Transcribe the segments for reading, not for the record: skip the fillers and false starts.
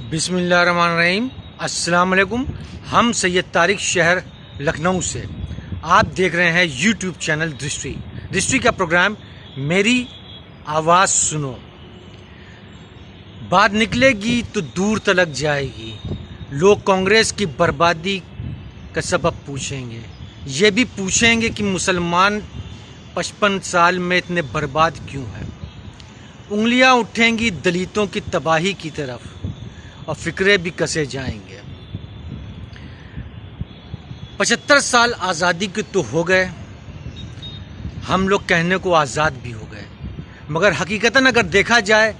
बिस्मिल्लाहिर्रहमानिर्रहीम। अस्सलाम वालेकुम। हम सैयद तारिक शहर लखनऊ से आप देख रहे हैं यूट्यूब चैनल दृष्टि का प्रोग्राम मेरी आवाज़ सुनो। बात निकलेगी तो दूर तलक जाएगी। लोग कांग्रेस की बर्बादी का सबब पूछेंगे। ये भी पूछेंगे कि मुसलमान 55 साल में इतने बर्बाद क्यों हैं। उंगलियां उठेंगी दलितों की तबाही की तरफ और फिक्रे भी कसे जाएंगे। 75 साल आज़ादी के तो हो गए, हम लोग कहने को आज़ाद भी हो गए, मगर हकीकतन अगर देखा जाए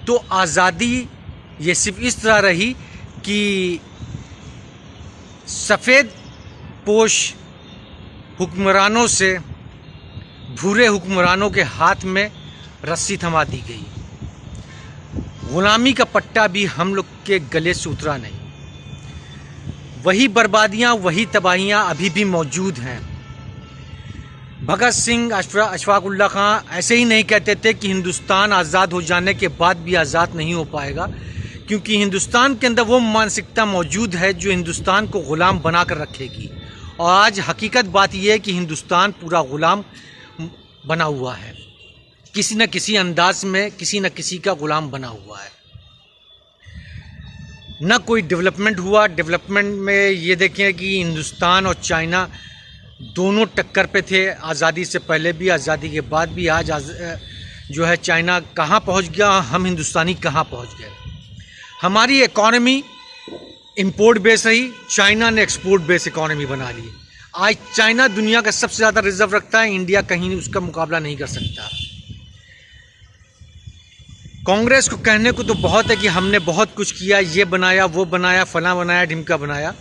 तो आज़ादी ये सिर्फ इस तरह रही कि सफ़ेद पोश हुक्मरानों से भूरे हुक्मरानों के हाथ में रस्सी थमा दी गई। गुलामी का पट्टा भी हम लोग के गले से उतरा नहीं। वही बर्बादियां, वही तबाहियां अभी भी मौजूद हैं। भगत सिंह, अशफाकुल्ला खां ऐसे ही नहीं कहते थे कि हिंदुस्तान आज़ाद हो जाने के बाद भी आज़ाद नहीं हो पाएगा, क्योंकि हिंदुस्तान के अंदर वो मानसिकता मौजूद है जो हिंदुस्तान को ग़ुलाम बना कर रखेगी। और आज हकीकत बात यह है कि हिंदुस्तान पूरा ग़ुलाम बना हुआ है, किसी न किसी अंदाज में किसी न किसी का ग़ुलाम बना हुआ है। न कोई डेवलपमेंट हुआ। डेवलपमेंट में ये देखें कि हिंदुस्तान और चाइना दोनों टक्कर पे थे, आज़ादी से पहले भी, आज़ादी के बाद भी। आज जो है चाइना कहाँ पहुँच गया, हम हिंदुस्तानी कहाँ पहुँच गए। हमारी इकॉनमी इंपोर्ट बेस रही, चाइना ने एक्सपोर्ट बेस इकॉनमी बना ली। आज चाइना दुनिया का सबसे ज़्यादा रिजर्व रखता है, इंडिया कहीं उसका मुकाबला नहीं कर सकता। कांग्रेस को कहने को तो बहुत है कि हमने बहुत कुछ किया, ये बनाया, वो बनाया, फलां बनाया, ढिमका बनाया,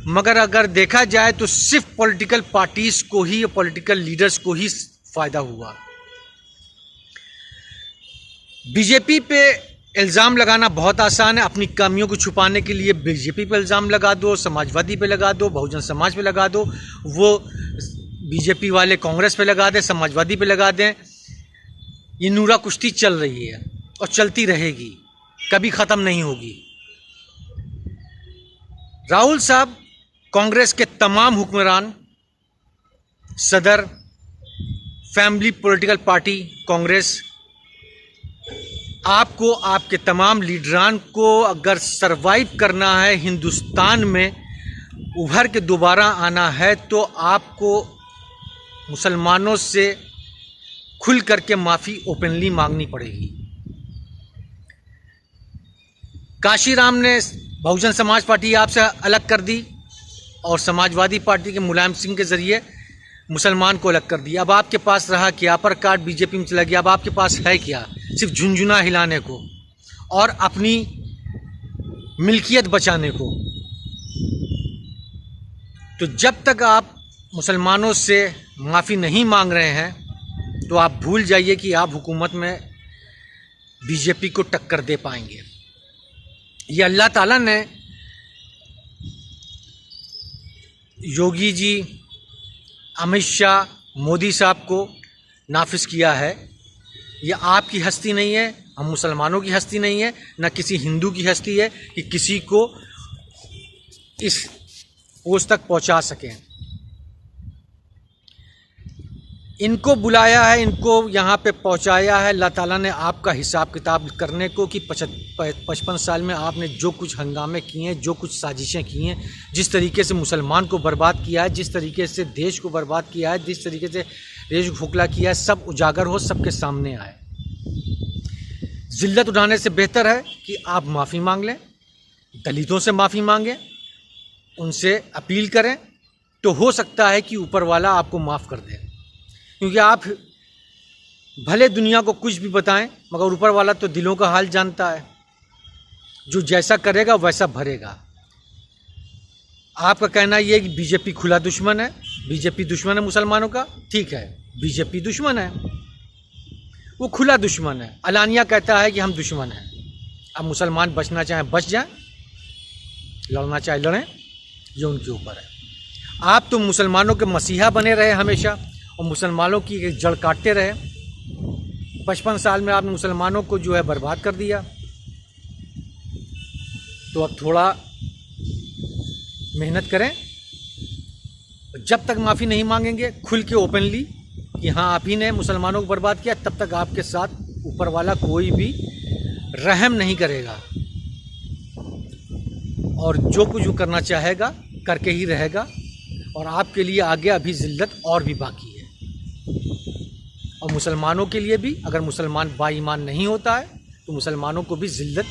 मगर अगर देखा जाए तो सिर्फ पॉलिटिकल पार्टीज को ही, पॉलिटिकल लीडर्स को ही फायदा हुआ। बीजेपी पे इल्ज़ाम लगाना बहुत आसान है। अपनी कमियों को छुपाने के लिए बीजेपी पे इल्ज़ाम लगा दो, समाजवादी पे लगा दो, बहुजन समाज पे लगा दो, वो बीजेपी वाले कांग्रेस पे लगा दें, समाजवादी पे लगा दें। ये नूरा कुश्ती चल रही है और चलती रहेगी, कभी ख़त्म नहीं होगी। राहुल साहब, कांग्रेस के तमाम हुक्मरान, सदर, फैमिली पॉलिटिकल पार्टी कांग्रेस, आपको, आपके तमाम लीडरान को अगर सरवाइव करना है, हिंदुस्तान में उभर के दोबारा आना है, तो आपको मुसलमानों से खुल करके माफ़ी ओपनली मांगनी पड़ेगी। काशीराम ने बहुजन समाज पार्टी आपसे अलग कर दी और समाजवादी पार्टी के मुलायम सिंह के ज़रिए मुसलमान को अलग कर दिया। अब आपके पास रहा क्या? अपर काट बीजेपी में चला गया। अब आपके पास है क्या? सिर्फ झुंझुना हिलाने को और अपनी मिल्कियत बचाने को। तो जब तक आप मुसलमानों से माफ़ी नहीं मांग रहे हैं तो आप भूल जाइए कि आप हुकूमत में बीजेपी को टक्कर दे पाएंगे। ये अल्लाह ताला ने योगी जी, अमित शाह, मोदी साहब को नाफिज किया है। ये आपकी हस्ती नहीं है, हम मुसलमानों की हस्ती नहीं है, ना किसी हिंदू की हस्ती है कि किसी को इस पोस्ट तक पहुंचा सकें। इनको बुलाया है, इनको यहाँ पे पहुँचाया है अल्लाह ताला ने आपका हिसाब किताब करने को कि 55 साल में आपने जो कुछ हंगामे किए हैं, जो कुछ साजिशें की हैं, जिस तरीके से मुसलमान को बर्बाद किया है, जिस तरीके से देश को बर्बाद किया है, जिस तरीके से देश को खोखला किया है, सब उजागर हो, सबके सामने आए। जिल्लत उठाने से बेहतर है कि आप माफ़ी मांग लें, दलितों से माफ़ी मांगें, उनसे अपील करें, तो हो सकता है कि ऊपर वाला आपको माफ़ कर दे। क्योंकि आप भले दुनिया को कुछ भी बताएं, मगर ऊपर वाला तो दिलों का हाल जानता है। जो जैसा करेगा वैसा भरेगा। आपका कहना यह है कि बीजेपी खुला दुश्मन है, बीजेपी दुश्मन है मुसलमानों का। ठीक है, बीजेपी दुश्मन है, वो खुला दुश्मन है, अलानिया कहता है कि हम दुश्मन हैं। अब मुसलमान बचना चाहें बच जाएं, लड़ना चाहे लड़ें, ये उनके ऊपर है। आप तो मुसलमानों के मसीहा बने रहे हमेशा और मुसलमानों की एक जड़ काटते रहे। 55 साल में आपने मुसलमानों को जो है बर्बाद कर दिया। तो अब थोड़ा मेहनत करें। जब तक माफ़ी नहीं मांगेंगे खुल के ओपनली कि हाँ आप ही ने मुसलमानों को बर्बाद किया, तब तक आपके साथ ऊपर वाला कोई भी रहम नहीं करेगा, और जो कुछ वो करना चाहेगा करके ही रहेगा। और आपके लिए आगे अभी ज़िल्लत और भी बाकी है, और मुसलमानों के लिए भी, अगर मुसलमान बाईमान नहीं होता है तो मुसलमानों को भी ज़िल्लत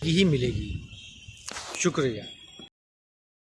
ही मिलेगी। शुक्रिया।